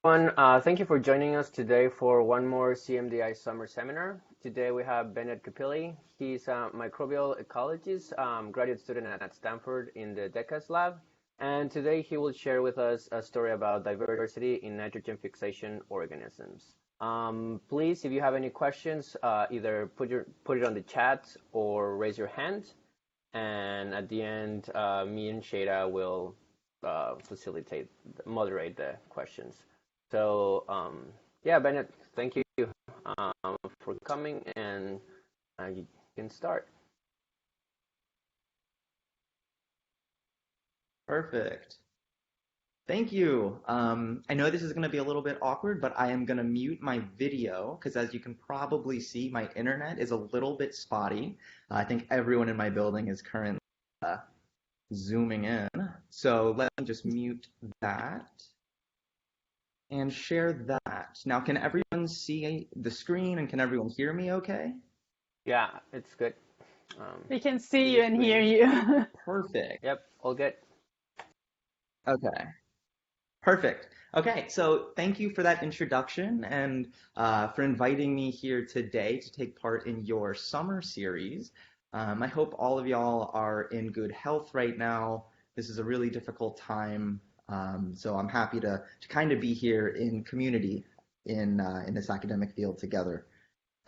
Everyone. Thank you for joining us today for one more CMDI summer seminar. Today we have Bennett Kapili. He's a microbial ecologist, graduate student at Stanford in the Dekas lab. And today he will share with us a story about diversity in nitrogen fixation organisms. Please, if you have any questions, either put it on the chat or raise your hand. And at the end, me and Shada will moderate the questions. So, yeah, Bennett, thank you for coming, and you can start. Perfect. Thank you. I know this is going to be a little bit awkward, but I am going to mute my video because as you can probably see, my internet is a little bit spotty. I think everyone in my building is currently zooming in. So let me just mute that and share that. Now, can everyone see the screen and can everyone hear me okay? Yeah, it's good. We can see you and hear you. Perfect. Yep, all good. Okay. Perfect. Okay, so thank you for that introduction and for inviting me here today to take part in your summer series. I hope all of y'all are in good health right now. This is a really difficult time, so I'm happy to kind of be here in community in this academic field together.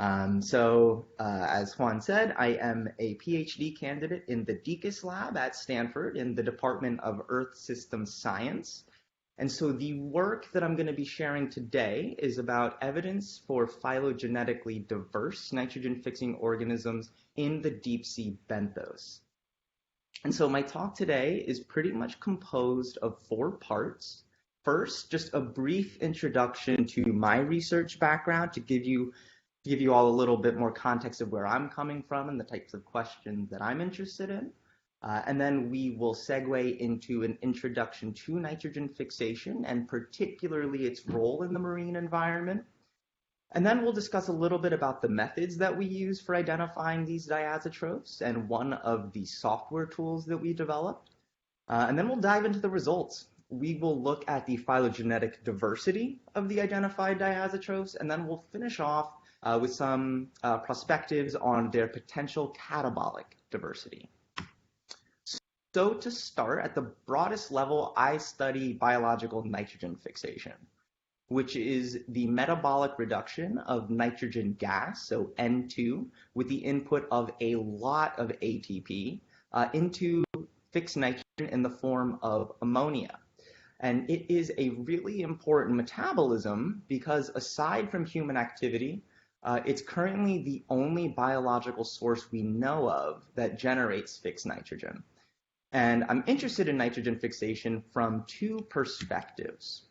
As Juan said, I am a PhD candidate in the Dekas lab at Stanford in the Department of Earth System Science. And so the work that I'm going to be sharing today is about evidence for phylogenetically diverse nitrogen-fixing organisms in the deep sea benthos. And so my talk today is pretty much composed of 4 parts. First, just a brief introduction to my research background to give you all a little bit more context of where I'm coming from and the types of questions that I'm interested in. And then we will segue into an introduction to nitrogen fixation and particularly its role in the marine environment. And then we'll discuss a little bit about the methods that we use for identifying these diazotrophs and one of the software tools that we developed. And then we'll dive into the results. We will look at the phylogenetic diversity of the identified diazotrophs, and then we'll finish off with some perspectives on their potential catabolic diversity. So to start, at the broadest level, I study biological nitrogen fixation, which is the metabolic reduction of nitrogen gas, so N2, with the input of a lot of ATP into fixed nitrogen in the form of ammonia. And it is a really important metabolism because aside from human activity, it's currently the only biological source we know of that generates fixed nitrogen. And I'm interested in nitrogen fixation from 2 perspectives.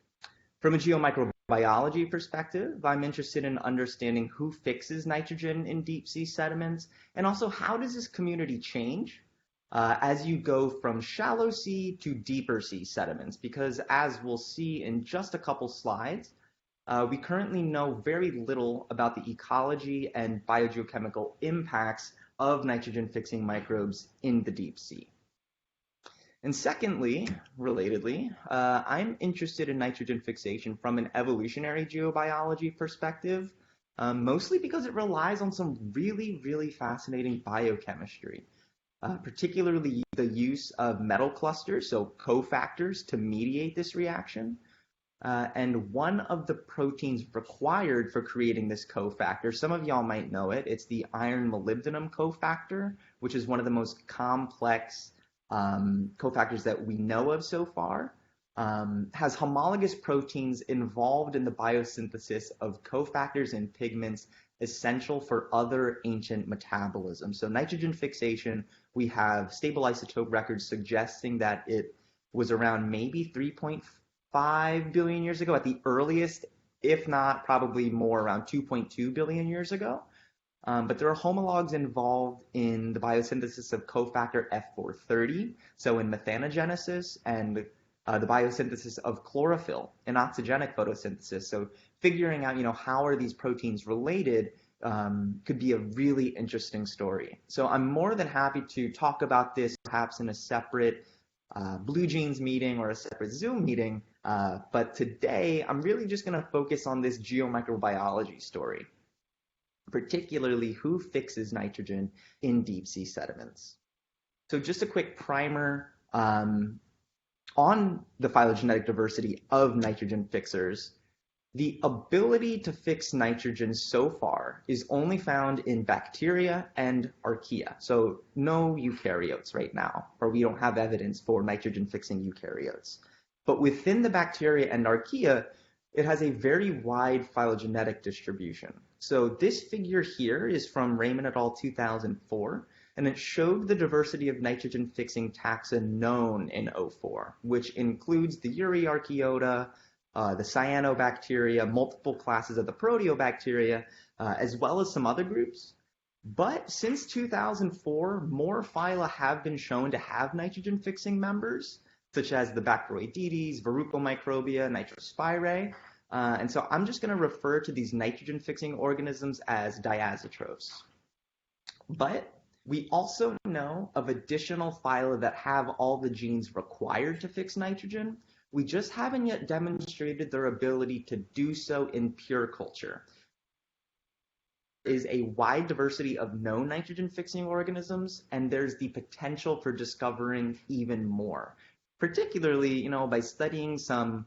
From a geomicrobiology perspective, I'm interested in understanding who fixes nitrogen in deep sea sediments, and also how does this community change as you go from shallow sea to deeper sea sediments, because as we'll see in just a couple slides, we currently know very little about the ecology and biogeochemical impacts of nitrogen-fixing microbes in the deep sea. And secondly, relatedly, I'm interested in nitrogen fixation from an evolutionary geobiology perspective, mostly because it relies on some really, really fascinating biochemistry, particularly the use of metal clusters, so cofactors, to mediate this reaction. And one of the proteins required for creating this cofactor, some of y'all might know it, it's the iron molybdenum cofactor, which is one of the most complex cofactors that we know of so far, has homologous proteins involved in the biosynthesis of cofactors and pigments essential for other ancient metabolism. So nitrogen fixation, we have stable isotope records suggesting that it was around maybe 3.5 billion years ago at the earliest, if not probably more around 2.2 billion years ago. But there are homologs involved in the biosynthesis of cofactor F430, so in methanogenesis, and the biosynthesis of chlorophyll in oxygenic photosynthesis. So figuring out, how are these proteins related could be a really interesting story. So I'm more than happy to talk about this perhaps in a separate Blue Jeans meeting or a separate Zoom meeting. But today, I'm really just going to focus on this geomicrobiology story, particularly who fixes nitrogen in deep sea sediments. So just a quick primer on the phylogenetic diversity of nitrogen fixers. The ability to fix nitrogen so far is only found in bacteria and archaea. So no eukaryotes right now, or we don't have evidence for nitrogen fixing eukaryotes. But within the bacteria and archaea, it has a very wide phylogenetic distribution. So this figure here is from Raymond et al. 2004, and it showed the diversity of nitrogen fixing taxa known in O4, which includes the Euryarchaeota, the cyanobacteria, multiple classes of the Proteobacteria, as well as some other groups. But since 2004, more phyla have been shown to have nitrogen-fixing members, such as the Bacteroidetes, Verrucomicrobia, Nitrospirae. And so I'm just going to refer to these nitrogen-fixing organisms as diazotrophs. But we also know of additional phyla that have all the genes required to fix nitrogen. We just haven't yet demonstrated their ability to do so in pure culture. There is a wide diversity of known nitrogen-fixing organisms, and there's the potential for discovering even more, particularly, by studying some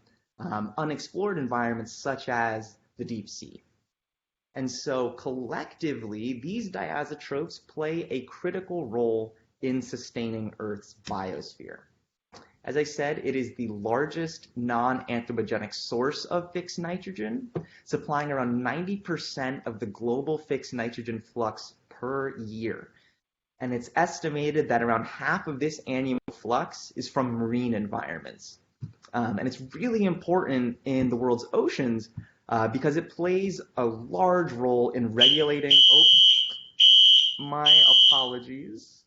unexplored environments such as the deep sea. And so collectively, these diazotrophs play a critical role in sustaining Earth's biosphere. As I said, it is the largest non-anthropogenic source of fixed nitrogen, supplying around 90% of the global fixed nitrogen flux per year. And it's estimated that around half of this annual flux is from marine environments. And it's really important in the world's oceans because it plays a large role in regulating... Oh, my apologies.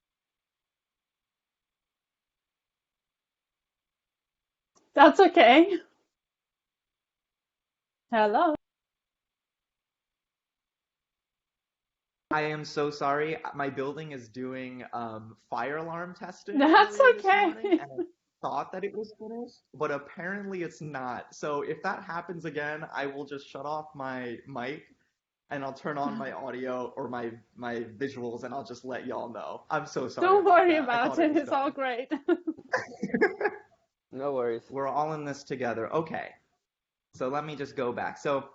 That's okay. Hello. I am so sorry. My building is doing fire alarm testing. That's okay. And I thought that it was finished, but apparently it's not. So if that happens again, I will just shut off my mic and I'll turn on my audio or my visuals and I'll just let y'all know. I'm so sorry. Don't worry about it. It's all great. No worries. We're all in this together. Okay. So let me just go back. So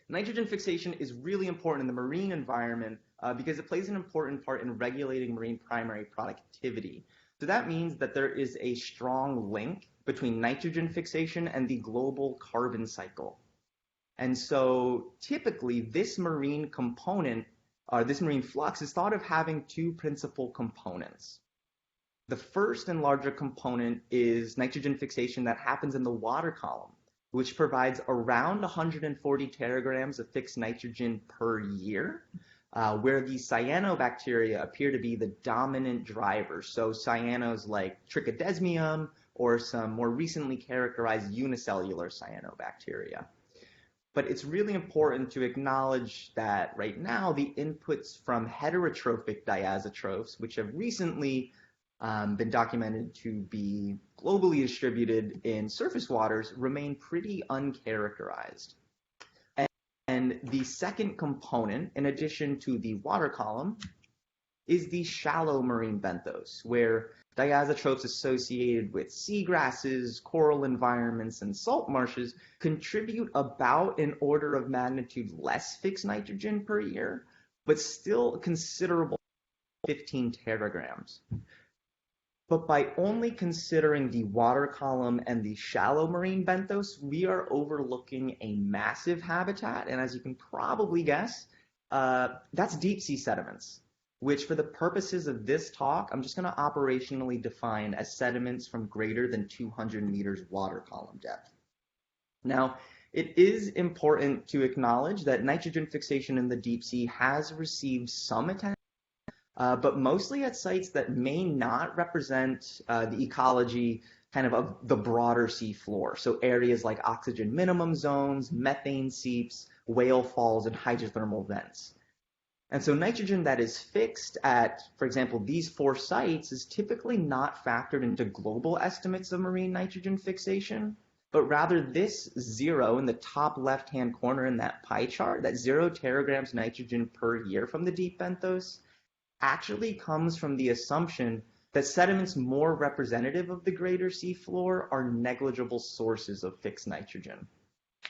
nitrogen fixation is really important in the marine environment because it plays an important part in regulating marine primary productivity. So that means that there is a strong link between nitrogen fixation and the global carbon cycle. And so typically this marine component, this marine flux is thought of having two principal components. The first and larger component is nitrogen fixation that happens in the water column, which provides around 140 teragrams of fixed nitrogen per year, where the cyanobacteria appear to be the dominant drivers. So cyanos like Trichodesmium or some more recently characterized unicellular cyanobacteria. But it's really important to acknowledge that right now the inputs from heterotrophic diazotrophs, which have recently been documented to be globally distributed in surface waters, remain pretty uncharacterized. And the second component, in addition to the water column, is the shallow marine benthos, where diazotrophs associated with seagrasses, coral environments, and salt marshes contribute about an order of magnitude less fixed nitrogen per year, but still considerable, 15 teragrams. But by only considering the water column and the shallow marine benthos, we are overlooking a massive habitat. And as you can probably guess, that's deep sea sediments, which for the purposes of this talk, I'm just going to operationally define as sediments from greater than 200 meters water column depth. Now, it is important to acknowledge that nitrogen fixation in the deep sea has received some attention, but mostly at sites that may not represent the ecology of the broader sea floor. So areas like oxygen minimum zones, methane seeps, whale falls, and hydrothermal vents. And so nitrogen that is fixed at, for example, these 4 sites is typically not factored into global estimates of marine nitrogen fixation, but rather this 0 in the top left-hand corner in that pie chart, that 0 teragrams nitrogen per year from the deep benthos, actually comes from the assumption that sediments more representative of the greater seafloor are negligible sources of fixed nitrogen.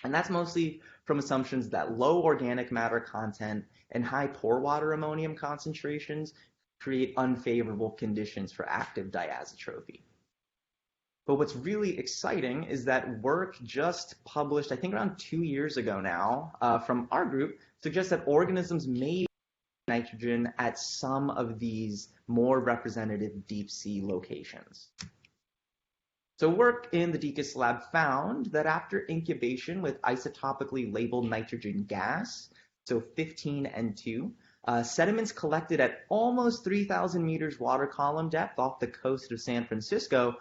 And that's mostly from assumptions that low organic matter content and high pore water ammonium concentrations create unfavorable conditions for active diazotrophy. But what's really exciting is that work just published, I think around 2 years ago now, from our group, suggests that organisms may nitrogen at some of these more representative deep sea locations. So work in the Dekas lab found that after incubation with isotopically labeled nitrogen gas, so 15N2, sediments collected at almost 3,000 meters water column depth off the coast of San Francisco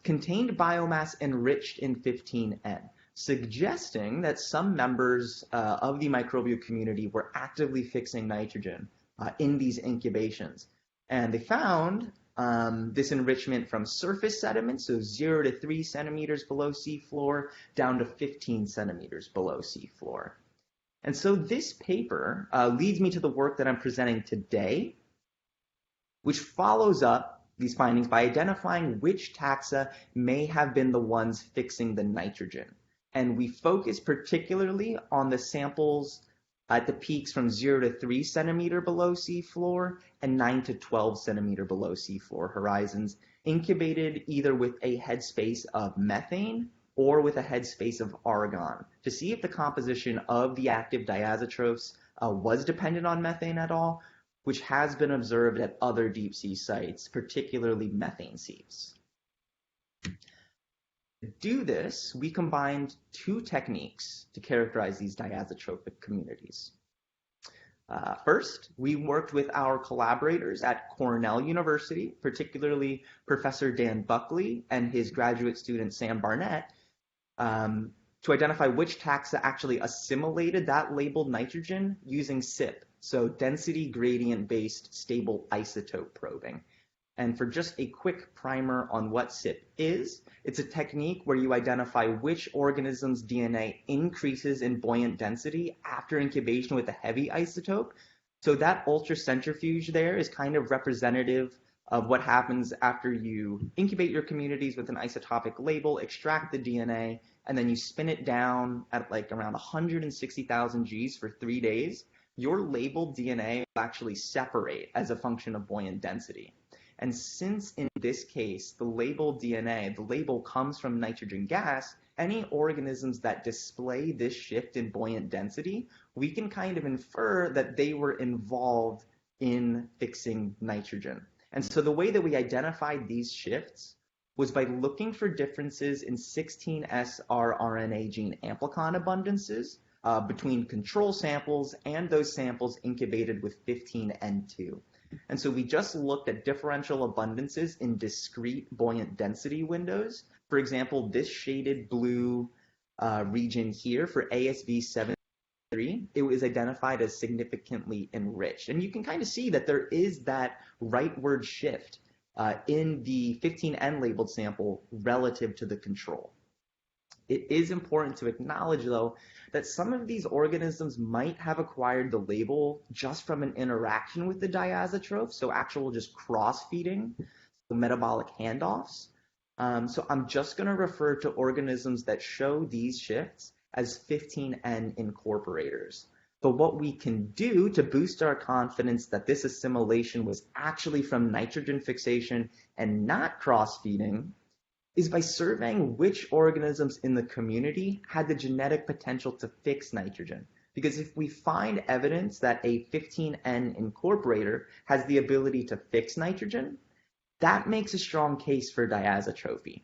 contained biomass enriched in 15N, suggesting that some members of the microbial community were actively fixing nitrogen in these incubations. And they found this enrichment from surface sediments, so 0 to 3 centimeters below seafloor, down to 15 centimeters below seafloor. And so this paper leads me to the work that I'm presenting today, which follows up these findings by identifying which taxa may have been the ones fixing the nitrogen. And we focus particularly on the samples at the peaks from 0 to 3 centimeter below seafloor and 9 to 12 centimeter below seafloor horizons, incubated either with a headspace of methane or with a headspace of argon, to see if the composition of the active diazotrophs was dependent on methane at all, which has been observed at other deep sea sites, particularly methane seeps. To do this, we combined 2 techniques to characterize these diazotrophic communities. First, we worked with our collaborators at Cornell University, particularly Professor Dan Buckley and his graduate student Sam Barnett, to identify which taxa actually assimilated that labeled nitrogen using SIP, so density gradient-based stable isotope probing. And for just a quick primer on what SIP is, it's a technique where you identify which organism's DNA increases in buoyant density after incubation with a heavy isotope. So that ultracentrifuge there is kind of representative of what happens after you incubate your communities with an isotopic label, extract the DNA, and then you spin it down at like around 160,000 Gs for 3 days. Your labeled DNA will actually separate as a function of buoyant density. And since in this case, the labeled DNA, the label comes from nitrogen gas, any organisms that display this shift in buoyant density, we can kind of infer that they were involved in fixing nitrogen. And so the way that we identified these shifts was by looking for differences in 16S rRNA gene amplicon abundances between control samples and those samples incubated with 15N2. And so we just looked at differential abundances in discrete buoyant density windows. For example, this shaded blue region here for ASV 7.3, it was identified as significantly enriched. And you can kind of see that there is that rightward shift in the 15N labeled sample relative to the control. It is important to acknowledge, though, that some of these organisms might have acquired the label just from an interaction with the diazotroph, so actual just cross-feeding, the metabolic handoffs. So I'm just going to refer to organisms that show these shifts as 15N incorporators. But what we can do to boost our confidence that this assimilation was actually from nitrogen fixation and not cross-feeding is by surveying which organisms in the community had the genetic potential to fix nitrogen. Because if we find evidence that a 15N incorporator has the ability to fix nitrogen, that makes a strong case for diazotrophy.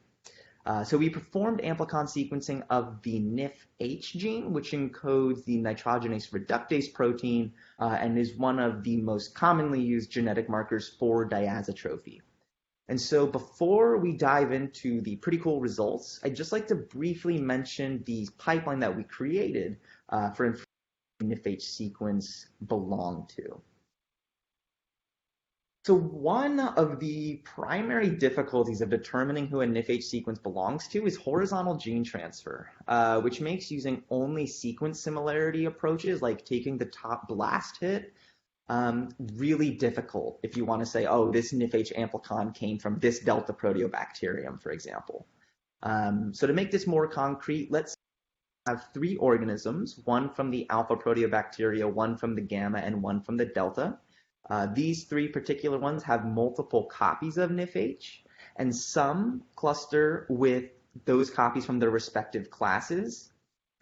So we performed amplicon sequencing of the NIF-H gene, which encodes the nitrogenase reductase protein and is one of the most commonly used genetic markers for diazotrophy. And so before we dive into the pretty cool results, I'd just like to briefly mention the pipeline that we created for NIFH sequence belong to. So one of the primary difficulties of determining who a NIFH sequence belongs to is horizontal gene transfer, which makes using only sequence similarity approaches, like taking the top blast hit, really difficult if you want to say, oh, this NIFH amplicon came from this delta proteobacterium, for example. So to make this more concrete, let's have 3 organisms, one from the alpha proteobacteria, one from the gamma, and one from the delta. These 3 particular ones have multiple copies of NIFH, and some cluster with those copies from their respective classes.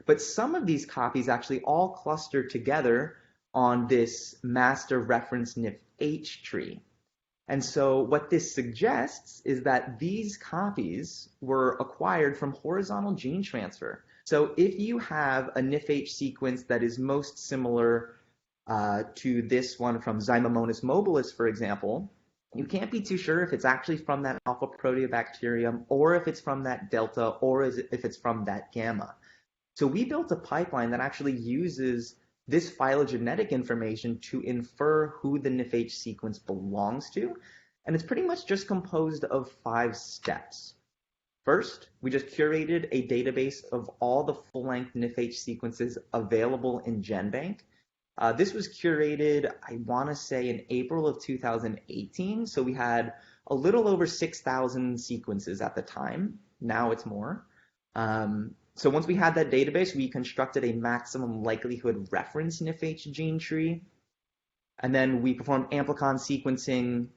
But some of these copies actually all cluster together on this master reference NIFH tree. And so what this suggests is that these copies were acquired from horizontal gene transfer. So if you have a NIFH sequence that is most similar to this one from Zymomonas mobilis, for example, you can't be too sure if it's actually from that alpha proteobacterium, or if it's from that delta, or if it's from that gamma. So we built a pipeline that actually uses this phylogenetic information to infer who the NIFH sequence belongs to, and it's pretty much just composed of 5 steps. First, we just curated a database of all the full-length NIFH sequences available in GenBank. This was curated, I want to say, in April of 2018, so we had a little over 6,000 sequences at the time. Now it's more. So once we had that database, we constructed a maximum likelihood reference NIFH gene tree, and then we performed amplicon sequencing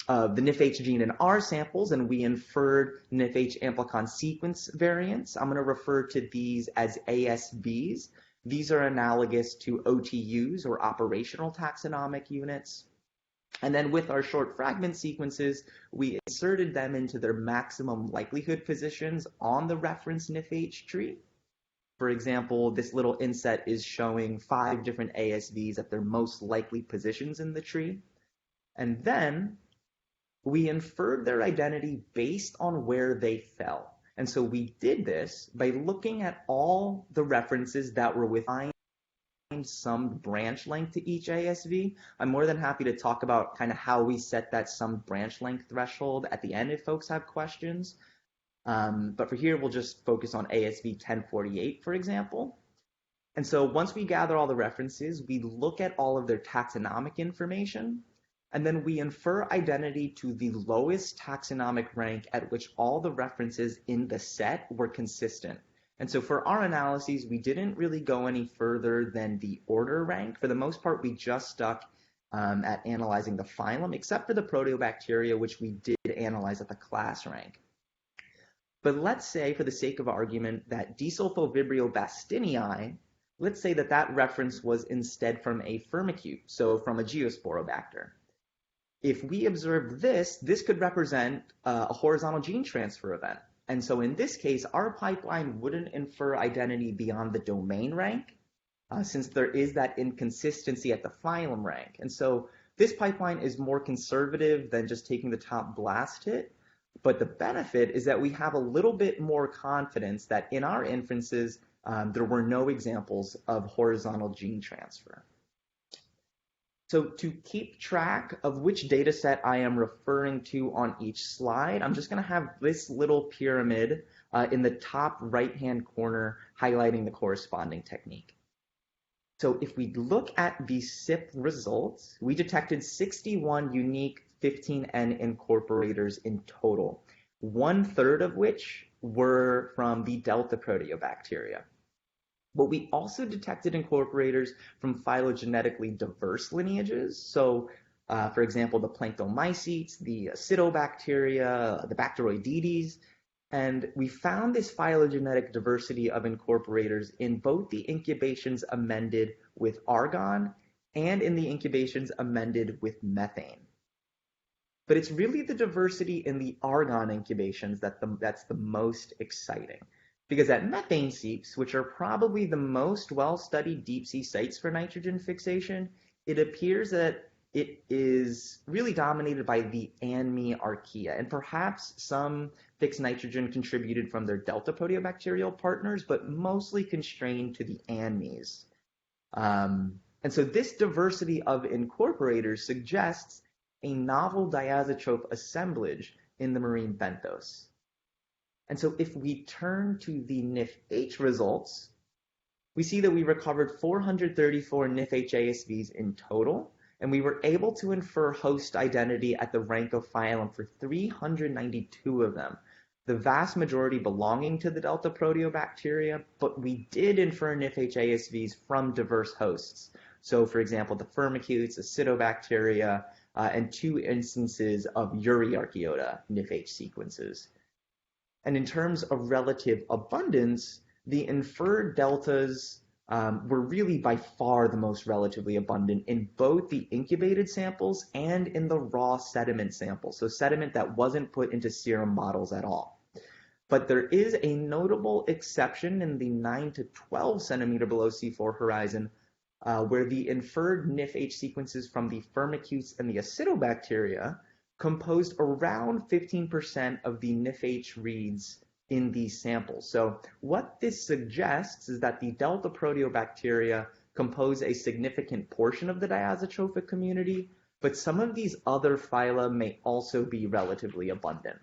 of the NIFH gene in our samples, and we inferred NIFH amplicon sequence variants. I'm going to refer to these as ASVs. These are analogous to OTUs, or operational taxonomic units. And then with our short fragment sequences, we inserted them into their maximum likelihood positions on the reference NIFH tree. For example, this little inset is showing 5 different ASVs at their most likely positions in the tree. And then we inferred their identity based on where they fell. And so we did this by looking at all the references that were within some branch length to each ASV. I'm more than happy to talk about kind of how we set that some branch length threshold at the end if folks have questions. But for here, we'll just focus on ASV 1048, for example. And so once we gather all the references, we look at all of their taxonomic information, and then we infer identity to the lowest taxonomic rank at which all the references in the set were consistent. And so for our analyses, we didn't really go any further than the order rank. For the most part, we just stuck at analyzing the phylum, except for the Proteobacteria, which we did analyze at the class rank. But let's say, for the sake of argument, that Desulfovibrio bastinii, let's say that that reference was instead from a firmicute, so from a Geosporobacter. If we observed this, this could represent a horizontal gene transfer event. And so in this case, our pipeline wouldn't infer identity beyond the domain rank, since there is that inconsistency at the phylum rank. And so this pipeline is more conservative than just taking the top blast hit. But the benefit is that we have a little bit more confidence that in our inferences, there were no examples of horizontal gene transfer. So to keep track of which data set I am referring to on each slide, I'm just going to have this little pyramid in the top right-hand corner highlighting the corresponding technique. So if we look at the SIP results, we detected 61 unique 15N incorporators in total, 1/3 of which were from the delta proteobacteria. But we also detected incorporators from phylogenetically diverse lineages. So, for example, the planktomycetes, the acidobacteria, the Bacteroidetes. And we found this phylogenetic diversity of incorporators in both the incubations amended with argon and in the incubations amended with methane. But it's really the diversity in the argon incubations that's the most exciting. Because at methane seeps, which are probably the most well-studied deep-sea sites for nitrogen fixation, it appears that it is really dominated by the ANMI archaea, and perhaps some fixed nitrogen contributed from their delta proteobacterial partners, but mostly constrained to the ANMIs. And so this diversity of incorporators suggests a novel diazotroph assemblage in the marine benthos. And so if we turn to the NIF-H results, we see that we recovered 434 NIF-H ASVs in total, and we were able to infer host identity at the rank of phylum for 392 of them, the vast majority belonging to the delta proteobacteria, but we did infer NIF-H ASVs from diverse hosts. So, for example, the firmicutes, acidobacteria, and 2 instances of Euryarchaeota NIF-H sequences. And in terms of relative abundance, the inferred deltas were really by far the most relatively abundant in both the incubated samples and in the raw sediment samples, so sediment that wasn't put into serum models at all. But there is a notable exception in the 9 to 12 centimeter below C4 horizon, where the inferred NIF-H sequences from the firmicutes and the acidobacteria composed around 15% of the NIF-H reads in these samples. So what this suggests is that the delta proteobacteria compose a significant portion of the diazotrophic community, but some of these other phyla may also be relatively abundant.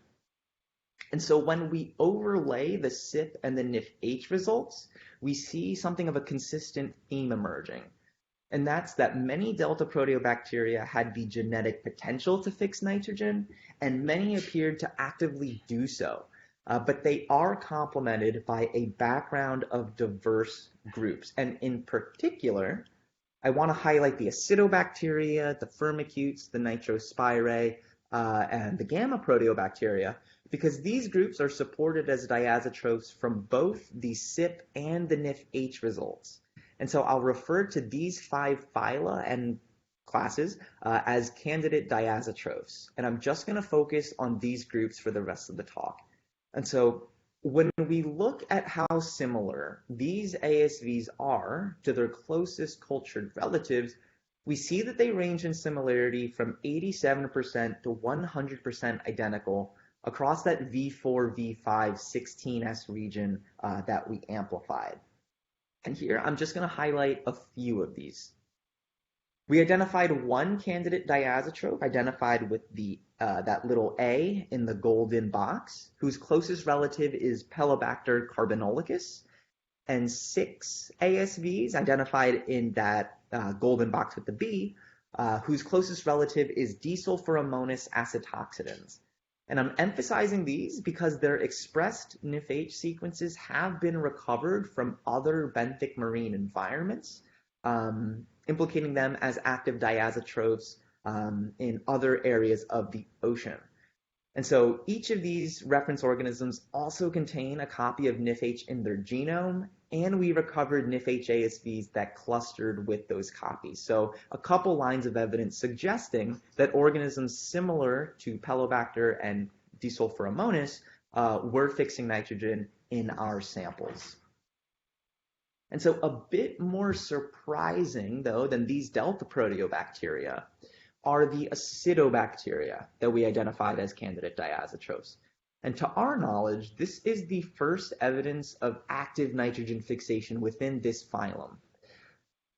And so when we overlay the CYP and the NIF-H results, we see something of a consistent theme emerging. And that's that many delta proteobacteria had the genetic potential to fix nitrogen, and many appeared to actively do so. But they are complemented by a background of diverse groups. And in particular, I want to highlight the acidobacteria, the firmicutes, the nitrospirae, and the gamma proteobacteria, because these groups are supported as diazotrophs from both the CYP and the NIF-H results. And so I'll refer to these 5 phyla and classes as candidate diazotrophs. And I'm just going to focus on these groups for the rest of the talk. And so when we look at how similar these ASVs are to their closest cultured relatives, we see that they range in similarity from 87% to 100% identical across that V4, V5, 16S region that we amplified. And here I'm just going to highlight a few of these. We identified one candidate diazotroph, identified with the that little A in the golden box, whose closest relative is Pelobacter carbanolicus, and 6 ASVs identified in that golden box with the B, whose closest relative is Desulfuromonas acetoxidans. And I'm emphasizing these because their expressed NIF-H sequences have been recovered from other benthic marine environments, implicating them as active diazotrophs in other areas of the ocean. And so each of these reference organisms also contain a copy of NIF-H in their genome, and we recovered NIF-H ASVs that clustered with those copies. So a couple lines of evidence suggesting that organisms similar to Pelobacter and Desulfuromonas were fixing nitrogen in our samples. And so a bit more surprising, though, than these delta proteobacteria are the acidobacteria that we identified as candidate diazotrophs. And to our knowledge, this is the first evidence of active nitrogen fixation within this phylum.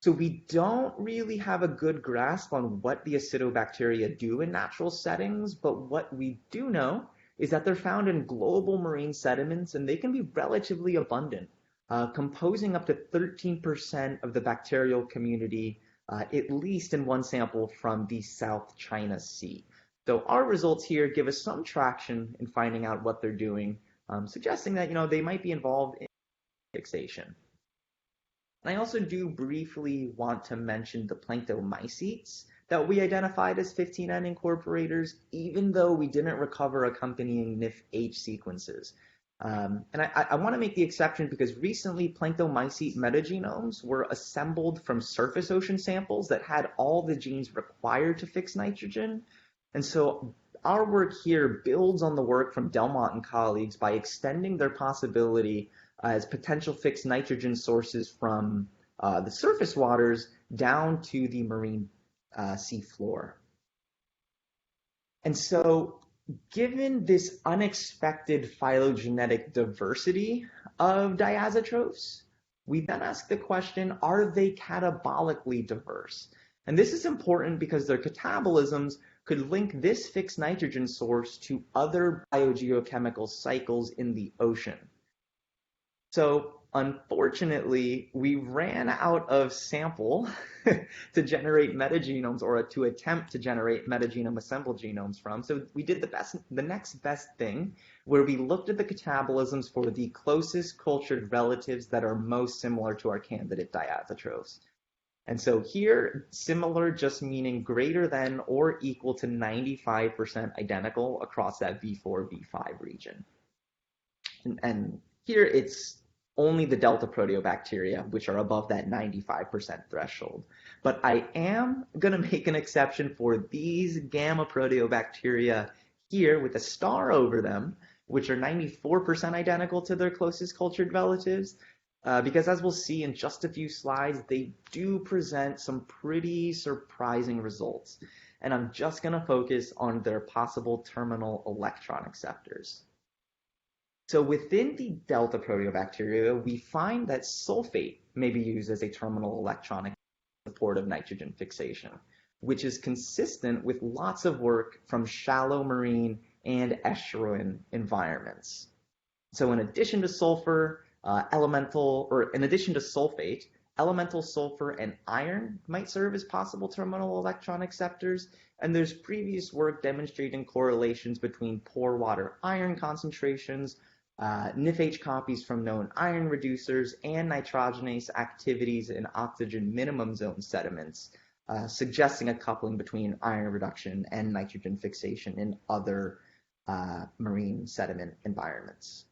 So we don't really have a good grasp on what the acidobacteria do in natural settings, but what we do know is that they're found in global marine sediments, and they can be relatively abundant, composing up to 13% of the bacterial community, at least in one sample from the South China Sea. So our results here give us some traction in finding out what they're doing, suggesting that they might be involved in fixation. And I also do briefly want to mention the planktomycetes that we identified as 15N incorporators, even though we didn't recover accompanying NIF-H sequences. And I want to make the exception because recently planktomycete metagenomes were assembled from surface ocean samples that had all the genes required to fix nitrogen. And so our work here builds on the work from Delmont and colleagues by extending their possibility as potential fixed nitrogen sources from the surface waters down to the marine sea floor. And so given this unexpected phylogenetic diversity of diazotrophs, we then ask the question, are they catabolically diverse? And this is important because their catabolisms could link this fixed nitrogen source to other biogeochemical cycles in the ocean. So unfortunately, we ran out of sample to generate metagenomes or to attempt to generate metagenome assembled genomes from. So we did the next best thing, where we looked at the catabolisms for the closest cultured relatives that are most similar to our candidate diazotrophs. And so here, similar just meaning greater than or equal to 95% identical across that V4, V5 region. And here it's only the delta proteobacteria, which are above that 95% threshold. But I am going to make an exception for these gamma proteobacteria here with a star over them, which are 94% identical to their closest cultured relatives, because as we'll see in just a few slides, they do present some pretty surprising results. And I'm just going to focus on their possible terminal electron acceptors. So within the delta proteobacteria, we find that sulfate may be used as a terminal electron in support of nitrogen fixation, which is consistent with lots of work from shallow marine and estuarine environments. So in addition to sulfur, in addition to sulfate, elemental sulfur and iron might serve as possible terminal electron acceptors, and there's previous work demonstrating correlations between pore water iron concentrations, NIFH copies from known iron reducers, and nitrogenase activities in oxygen minimum zone sediments, suggesting a coupling between iron reduction and nitrogen fixation in other marine sediment environments.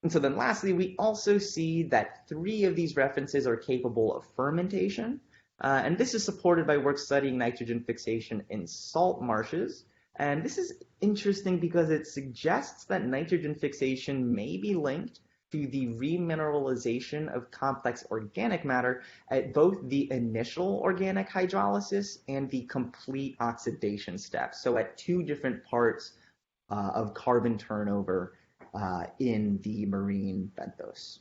And so then lastly, we also see that 3 of these references are capable of fermentation, and this is supported by work studying nitrogen fixation in salt marshes. And this is interesting because it suggests that nitrogen fixation may be linked to the remineralization of complex organic matter at both the initial organic hydrolysis and the complete oxidation step. So at 2 different parts of carbon turnover in the marine benthos.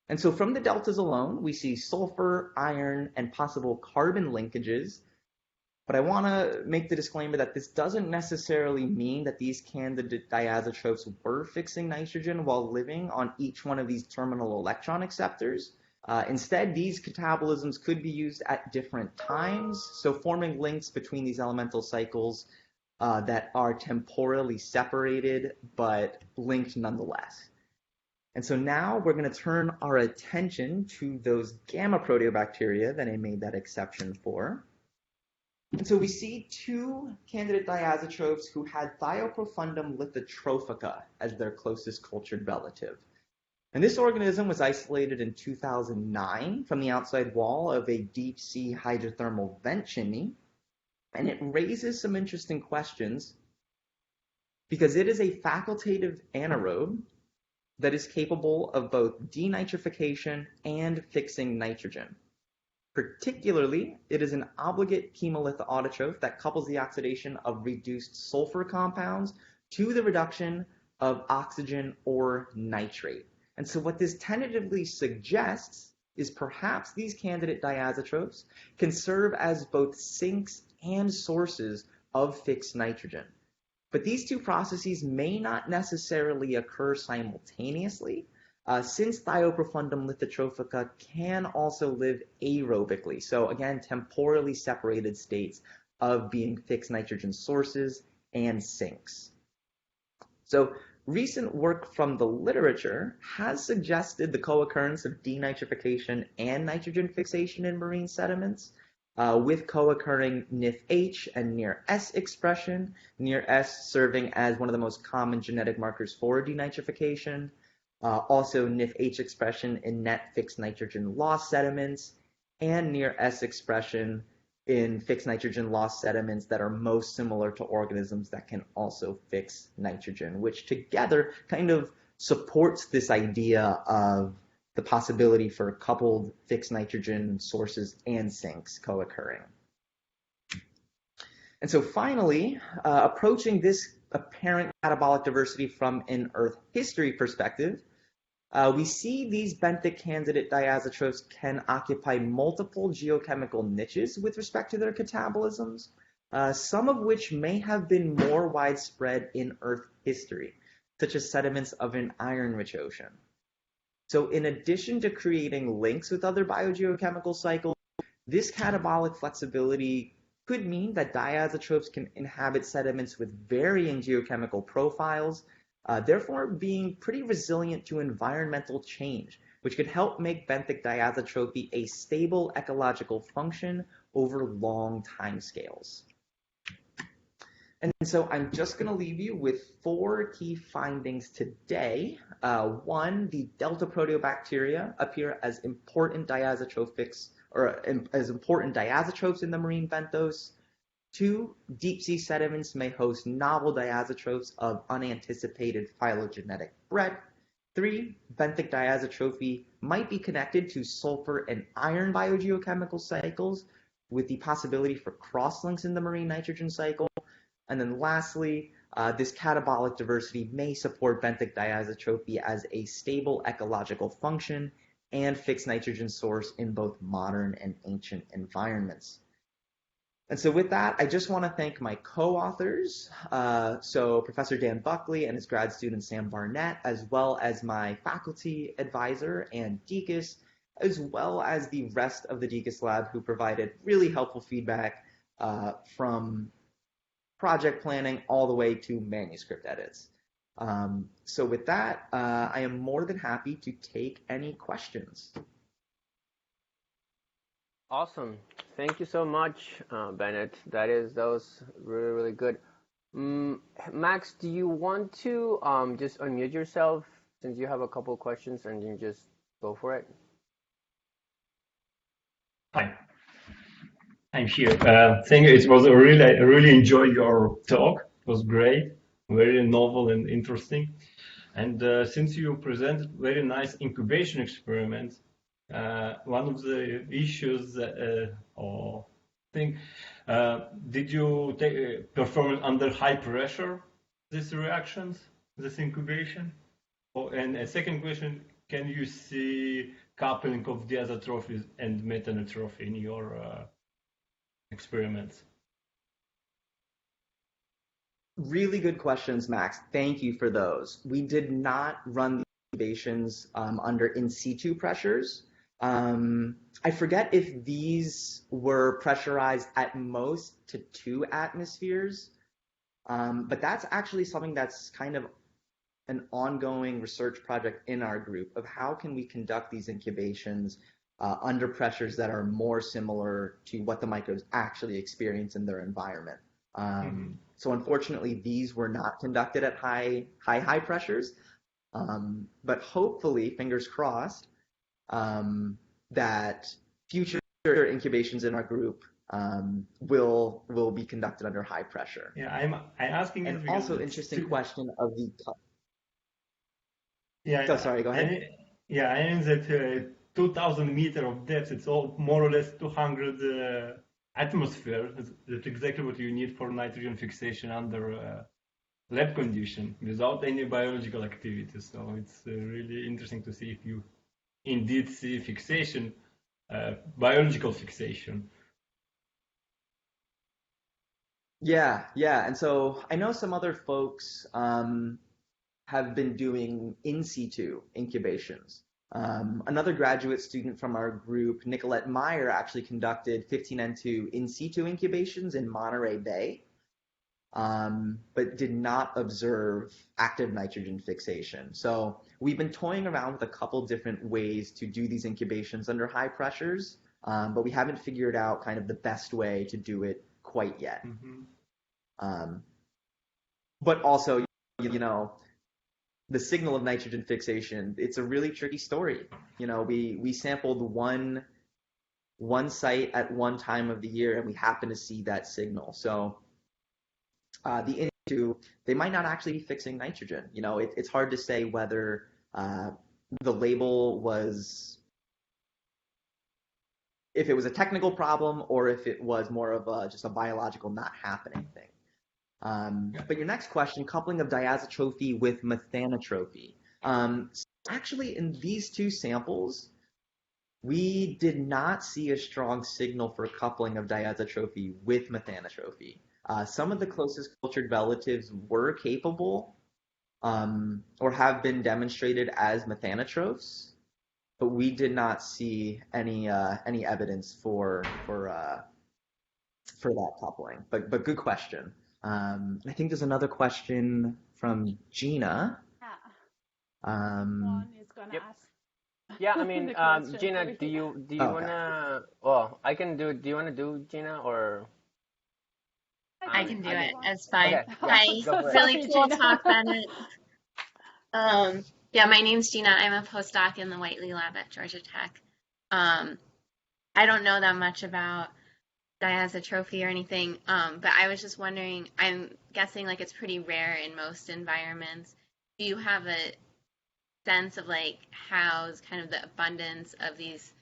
And so from the deltas alone, we see sulfur, iron, and possible carbon linkages. But I want to make the disclaimer that this doesn't necessarily mean that these candidate diazotrophs were fixing nitrogen while living on each one of these terminal electron acceptors. Instead, these catabolisms could be used at different times, so forming links between these elemental cycles that are temporally separated but linked nonetheless. And so now we're going to turn our attention to those gamma proteobacteria that I made that exception for. And so we see 2 candidate diazotrophs who had Thioprofundum lithotrophica as their closest cultured relative. And this organism was isolated in 2009 from the outside wall of a deep sea hydrothermal vent chimney. And it raises some interesting questions because it is a facultative anaerobe that is capable of both denitrification and fixing nitrogen. Particularly, it is an obligate chemolithic autotroph that couples the oxidation of reduced sulfur compounds to the reduction of oxygen or nitrate. And so what this tentatively suggests is perhaps these candidate diazotrophs can serve as both sinks and sources of fixed nitrogen. But these 2 processes may not necessarily occur simultaneously, since Thioprofundum lithotrophica can also live aerobically, so again, temporally separated states of being fixed nitrogen sources and sinks. So recent work from the literature has suggested the co-occurrence of denitrification and nitrogen fixation in marine sediments, with co-occurring NIFH and NIR-S expression, NIR-S serving as one of the most common genetic markers for denitrification. Also NIFH expression in net fixed nitrogen loss sediments, and NIR-S expression in fixed nitrogen loss sediments that are most similar to organisms that can also fix nitrogen, which together kind of supports this idea of the possibility for coupled fixed nitrogen sources and sinks co-occurring. And so finally, approaching this apparent catabolic diversity from an Earth history perspective, we see these benthic candidate diazotrophs can occupy multiple geochemical niches with respect to their catabolisms, some of which may have been more widespread in Earth history, such as sediments of an iron-rich ocean. So in addition to creating links with other biogeochemical cycles, this catabolic flexibility could mean that diazotrophs can inhabit sediments with varying geochemical profiles, therefore being pretty resilient to environmental change, which could help make benthic diazotrophy a stable ecological function over long timescales. And so I'm just going to leave you with 4 key findings today. 1, the delta proteobacteria appear as important diazotrophics, or as important diazotrophs in the marine benthos. 2, deep sea sediments may host novel diazotrophs of unanticipated phylogenetic breadth. 3, benthic diazotrophy might be connected to sulfur and iron biogeochemical cycles with the possibility for crosslinks in the marine nitrogen cycle. And then lastly, this catabolic diversity may support benthic diazotrophy as a stable ecological function and fixed nitrogen source in both modern and ancient environments. And so with that, I just want to thank my co-authors, so Professor Dan Buckley and his grad student Sam Barnett, as well as my faculty advisor and Dekas, as well as the rest of the Dekas lab who provided really helpful feedback from project planning all the way to manuscript edits. So with that, I am more than happy to take any questions. Awesome. Thank you so much, Bennett. That was really, really good. Max, do you want to just unmute yourself since you have a couple of questions and you just go for it? Hi, I'm here. Thank you. It was I really enjoyed your talk. It was great, very novel and interesting. And since you presented very nice incubation experiments, one of the issues or thing, did you perform it under high pressure, these reactions, this incubation? And a second question, can you see coupling of diazotrophy and metanotrophy in your experiments? Really good questions, Max. Thank you for those. We did not run the incubations under in situ pressures. I forget if these were pressurized at most to 2 atmospheres, but that's actually something that's kind of an ongoing research project in our group of how can we conduct these incubations under pressures that are more similar to what the microbes actually experience in their environment. So unfortunately, these were not conducted at high pressures, but hopefully, fingers crossed, that future incubations in our group will be conducted under high pressure. Yeah, I'm asking. And also, interesting question of the. Yeah. Oh, sorry. Go ahead. I mean that 2,000 meters of depth. It's all more or less 200 atmosphere. That's exactly what you need for nitrogen fixation under lab condition without any biological activity. So it's really interesting to see if you indeed see fixation, biological fixation. Yeah. And so I know some other folks have been doing in situ incubations. Another graduate student from our group, Nicolette Meyer, actually conducted 15N2 in situ incubations in Monterey Bay, but did not observe active nitrogen fixation. So we've been toying around with a couple different ways to do these incubations under high pressures, but we haven't figured out kind of the best way to do it quite yet. But also, the signal of nitrogen fixation, it's a really tricky story. We sampled one site at one time of the year and we happen to see that signal. So the in situ, they might not actually be fixing nitrogen. It's hard to say whether the label was, if it was a technical problem or if it was more of just a biological not happening thing. But your next question, coupling of diazotrophy with methanotrophy. So actually, in these two samples, we did not see a strong signal for coupling of diazotrophy with methanotrophy. Some of the closest cultured relatives were capable or have been demonstrated as methanotrophs, but we did not see any evidence for that coupling. But good question. I think there's another question from Gina. One is gonna Yep. ask. Yeah, I mean, the question Gina, over do here. you Okay. wanna? Well, I can do. Do you wanna do Gina or? I can do I it. can. It's fine. Okay, yeah, Hi. go for it. Really Sorry, cool Gina. talk, Bennett. Yeah, my name's Gina. I'm a postdoc in the Whiteley lab at Georgia Tech. I don't know that much about diazotrophy or anything, but I was just wondering, I'm guessing like it's pretty rare in most environments. Do you have a sense of like how's kind of the abundance of these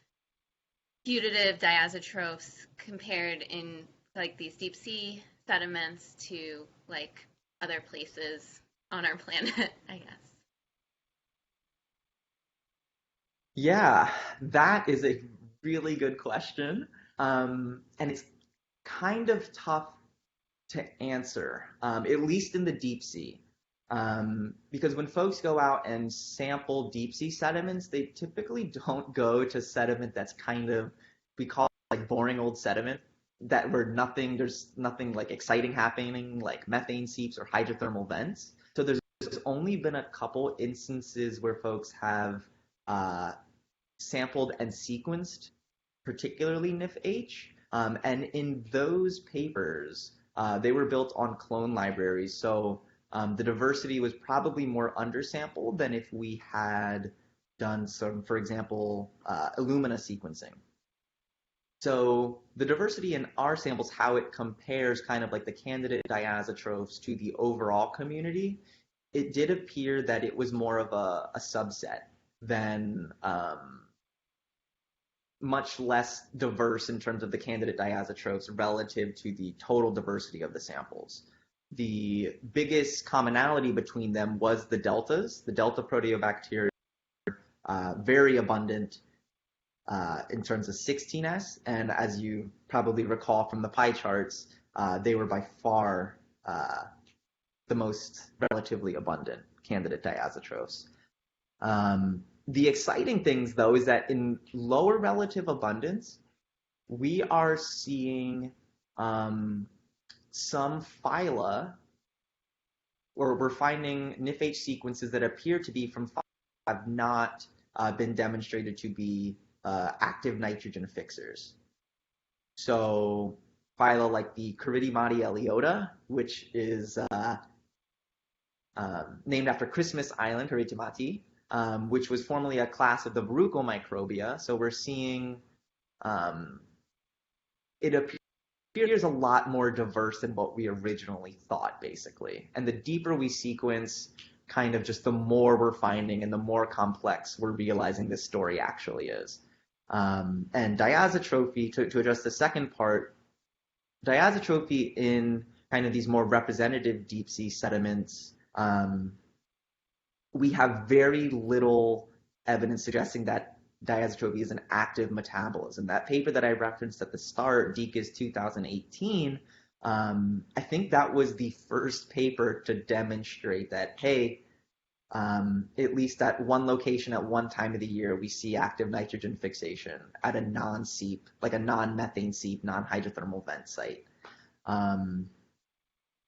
putative diazotrophs compared in like these deep sea sediments to like other places on our planet, I guess? Yeah, that is a really good question. And it's kind of tough to answer, at least in the deep sea. Because when folks go out and sample deep sea sediments, they typically don't go to sediment that's kind of, we call it like boring old sediment, that where there's nothing like exciting happening, like methane seeps or hydrothermal vents. So there's only been a couple instances where folks have sampled and sequenced, particularly NIF-H. And in those papers, they were built on clone libraries. So the diversity was probably more undersampled than if we had done some, for example, Illumina sequencing. So the diversity in our samples, how it compares kind of like the candidate diazotrophs to the overall community, it did appear that it was more of a subset than much less diverse in terms of the candidate diazotrophs relative to the total diversity of the samples. The biggest commonality between them was the deltas. The delta Proteobacteria, very abundant in terms of 16S, and as you probably recall from the pie charts, they were by far the most relatively abundant candidate diazotrophs. The exciting things, though, is that in lower relative abundance, we are seeing some phyla, or we're finding NIF-H sequences that appear to be from phyla that have not been demonstrated to be active nitrogen fixers. So phyla like the Caridimati eliota, which is named after Christmas Island, Caridimati, which was formerly a class of the Verrucomicrobia. So we're seeing it appears a lot more diverse than what we originally thought, basically. And the deeper we sequence, kind of just the more we're finding and the more complex we're realizing this story actually is. And diazotrophy, to address the second part, diazotrophy in kind of these more representative deep sea sediments, we have very little evidence suggesting that diazotrophy is an active metabolism. That paper that I referenced at the start, Dekas 2018, I think that was the first paper to demonstrate that, hey, at least at one location at one time of the year, we see active nitrogen fixation at a non-seep, like a non-methane seep, non-hydrothermal vent site.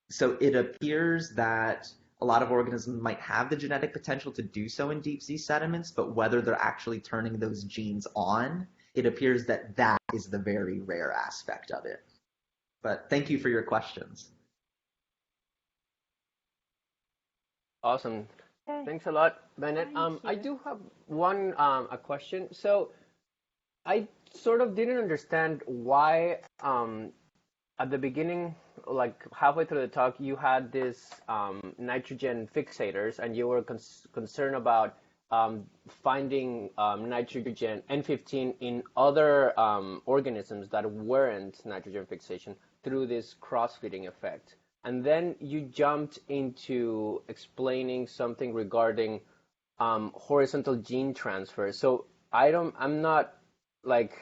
So it appears that a lot of organisms might have the genetic potential to do so in deep sea sediments, but whether they're actually turning those genes on, it appears that that is the very rare aspect of it. But thank you for your questions. Awesome. Okay. Thanks a lot, Bennett. Thank I you. do have one a question. So I sort of didn't understand why at the beginning, like halfway through the talk, you had this nitrogen fixators, and you were concerned about finding nitrogen N15 in other organisms that weren't nitrogen fixation through this cross-feeding effect. and then you jumped into explaining something regarding horizontal gene transfer. So I'm not like,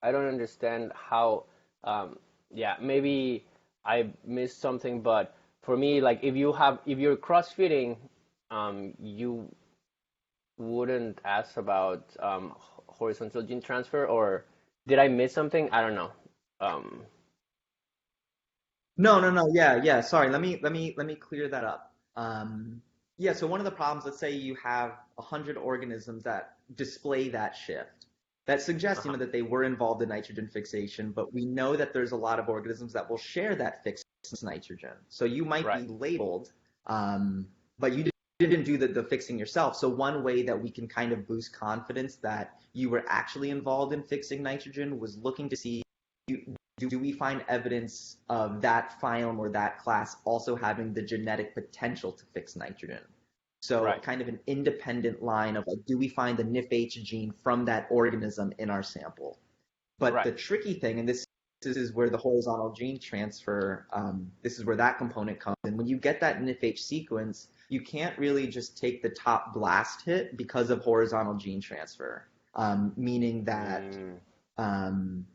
I don't understand how, yeah, maybe I missed something, but for me, like if you're cross-fitting, you wouldn't ask about horizontal gene transfer, or did I miss something? I don't know. Um, No. Yeah. Sorry. Let me clear that up. Yeah. So one of the problems, let's say you have 100 organisms that display that shift. That suggests, uh-huh. that they were involved in nitrogen fixation, but we know that there's a lot of organisms that will share that fixed nitrogen. So you might Right. be labeled, but you didn't do the fixing yourself. So one way that we can kind of boost confidence that you were actually involved in fixing nitrogen was looking to see, do we find evidence of that phylum or that class also having the genetic potential to fix nitrogen? So Right. kind of an independent line of like, do we find the NIFH gene from that organism in our sample? But Right. the tricky thing, and this is where the horizontal gene transfer, this is where that component comes in. When you get that NIFH sequence, you can't really just take the top blast hit because of horizontal gene transfer, meaning that Mm, um,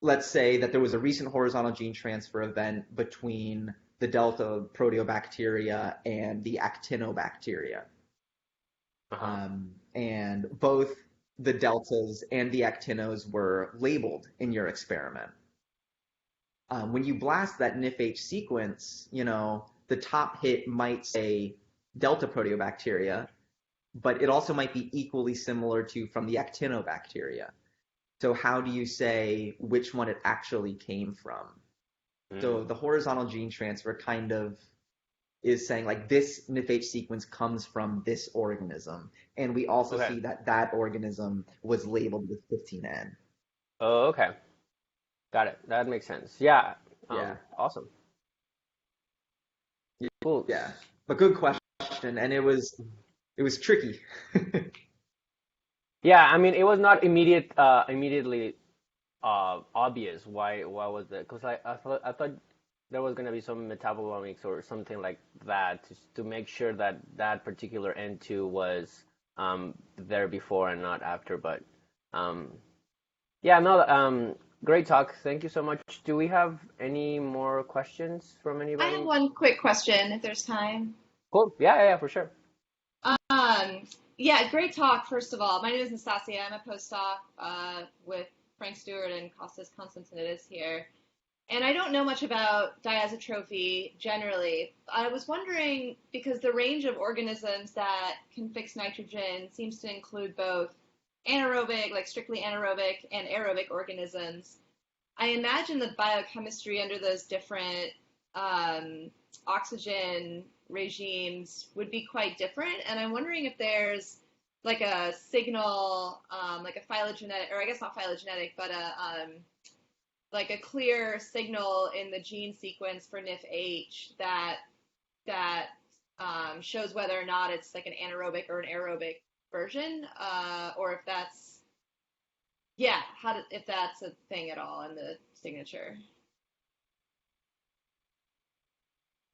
let's say that there was a recent horizontal gene transfer event between the delta Proteobacteria and the actinobacteria. uh-huh. And both the deltas and the actinos were labeled in your experiment. When you blast that NIFH sequence, the top hit might say delta Proteobacteria, but it also might be equally similar to from the actinobacteria. So how do you say which one it actually came from? So Mm, the horizontal gene transfer kind of is saying like this NIFH sequence comes from this organism. And we also okay. see that that organism was labeled with 15N. Oh, okay. Got it. That makes sense. Yeah. Yeah. Awesome. Cool. Yeah. But good question. And it was tricky. Yeah, I mean, it was not immediately obvious why was that? Because I thought there was gonna be some metabolomics or something like that to make sure that that particular N2 was there before and not after. But um, yeah, no, great talk. Thank you so much. Do we have any more questions from I have anybody? one quick question if there's time. Cool. Yeah, for sure. Um, yeah, great talk, first of all. My name is Nastasia. I'm a postdoc with Frank Stewart and Kostas Konstantinidis here. And I don't know much about diazotrophy generally. I was wondering, because the range of organisms that can fix nitrogen seems to include both anaerobic, like strictly anaerobic, and aerobic organisms. I imagine the biochemistry under those different um, oxygen regimes would be quite different. And I'm wondering if there's like a signal, like a phylogenetic, or I guess not phylogenetic, but like a clear signal in the gene sequence for NIFH that shows whether or not it's like an anaerobic or an aerobic version, or if that's if that's a thing at all in the signature.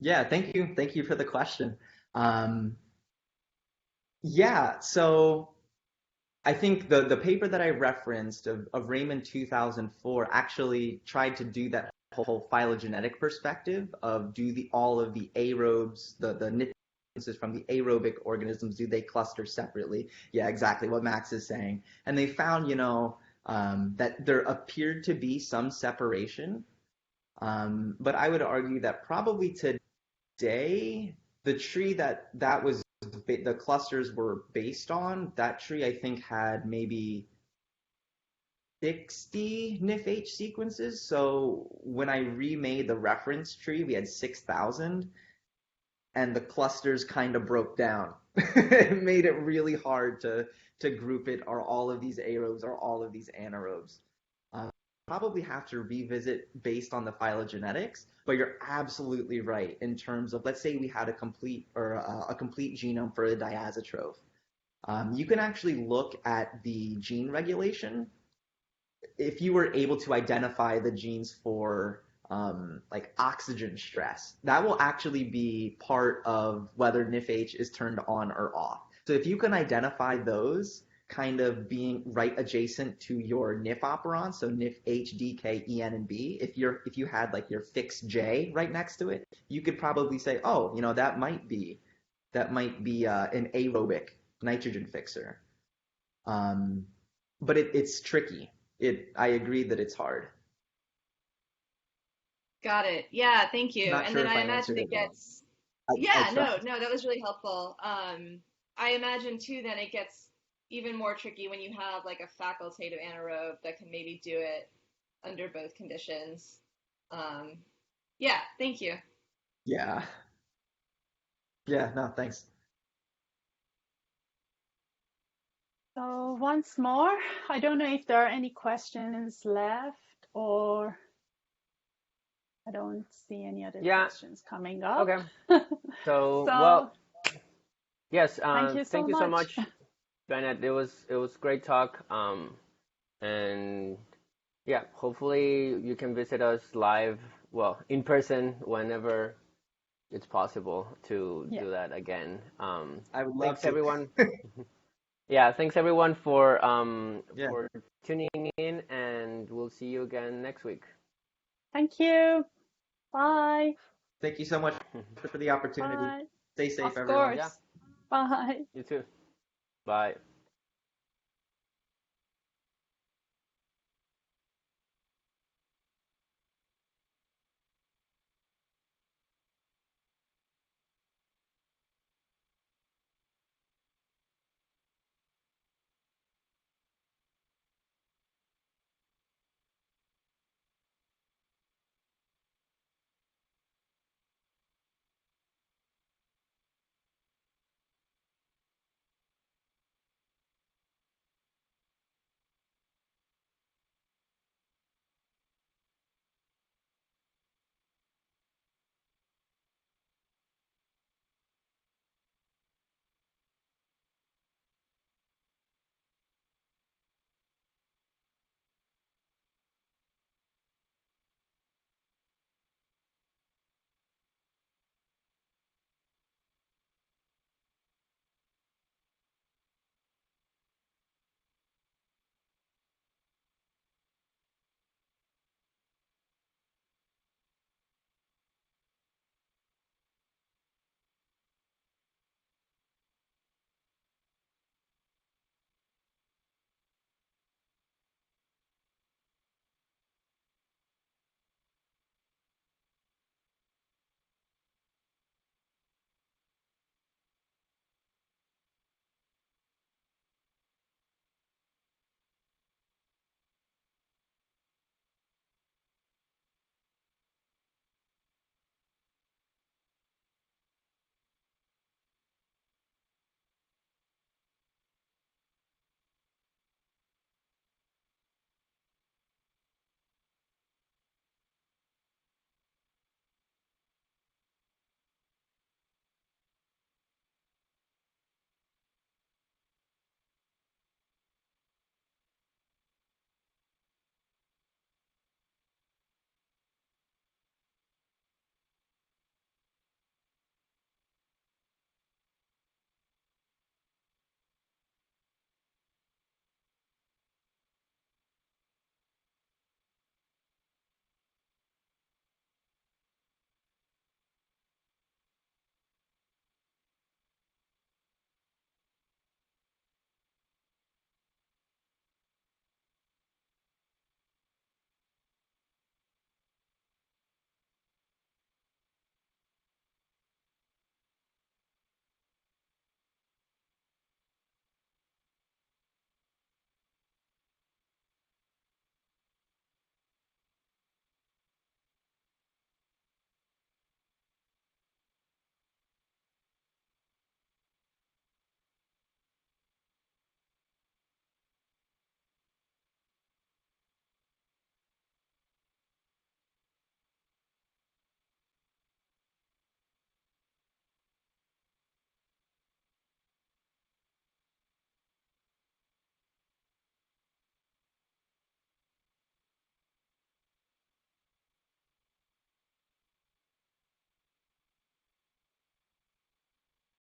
Yeah, thank you. Thank you for the question. Um, yeah, so I think the paper that I referenced of Raymond 2004 actually tried to do that whole phylogenetic perspective of do all of the aerobes, the differences from the aerobic organisms, do they cluster separately? Yeah, exactly what Max is saying. And they found, that there appeared to be some separation. But I would argue that probably today, the tree that was the clusters were based on, that tree I think had maybe 60 NIFH sequences. So when I remade the reference tree, we had 6,000, and the clusters kind of broke down. It made it really hard to group it. Are all of these aerobes? Are all of these anaerobes? Probably have to revisit based on the phylogenetics, but you're absolutely right in terms of, let's say we had a complete genome for a diazotroph. You can actually look at the gene regulation. If you were able to identify the genes for like oxygen stress. That will actually be part of whether NIFH is turned on or off. So if you can identify those kind of being right adjacent to your NIF operon, so NIF H, D, K, E, N, and B, if you had like your fix J right next to it, you could probably say, oh, that might be an aerobic nitrogen fixer. But it's tricky. I agree that it's hard. Got it. Yeah, thank you. Not And sure then if I I imagine answered it it well. gets, I yeah, tried. no, that was really helpful. I imagine too, then it gets even more tricky when you have like a facultative anaerobe that can maybe do it under both conditions. Um, yeah, thank you. Yeah. Yeah, no, thanks. So once more, I don't know if there are any questions left, or I don't see any other Yeah. questions coming up. Okay. So, So well, yes. thank you Thank so you so much. much, Bennett. It was great talk. And yeah, hopefully you can visit us live, well, in person whenever it's possible to Yeah. do that again. I would love Thanks to. everyone. Yeah, thanks everyone for Yeah. for tuning in, and we'll see you again next week. Thank you. Bye. Thank you so much for the opportunity. Bye. Stay safe, Of everyone. course. Yeah. Bye. You too. Bye.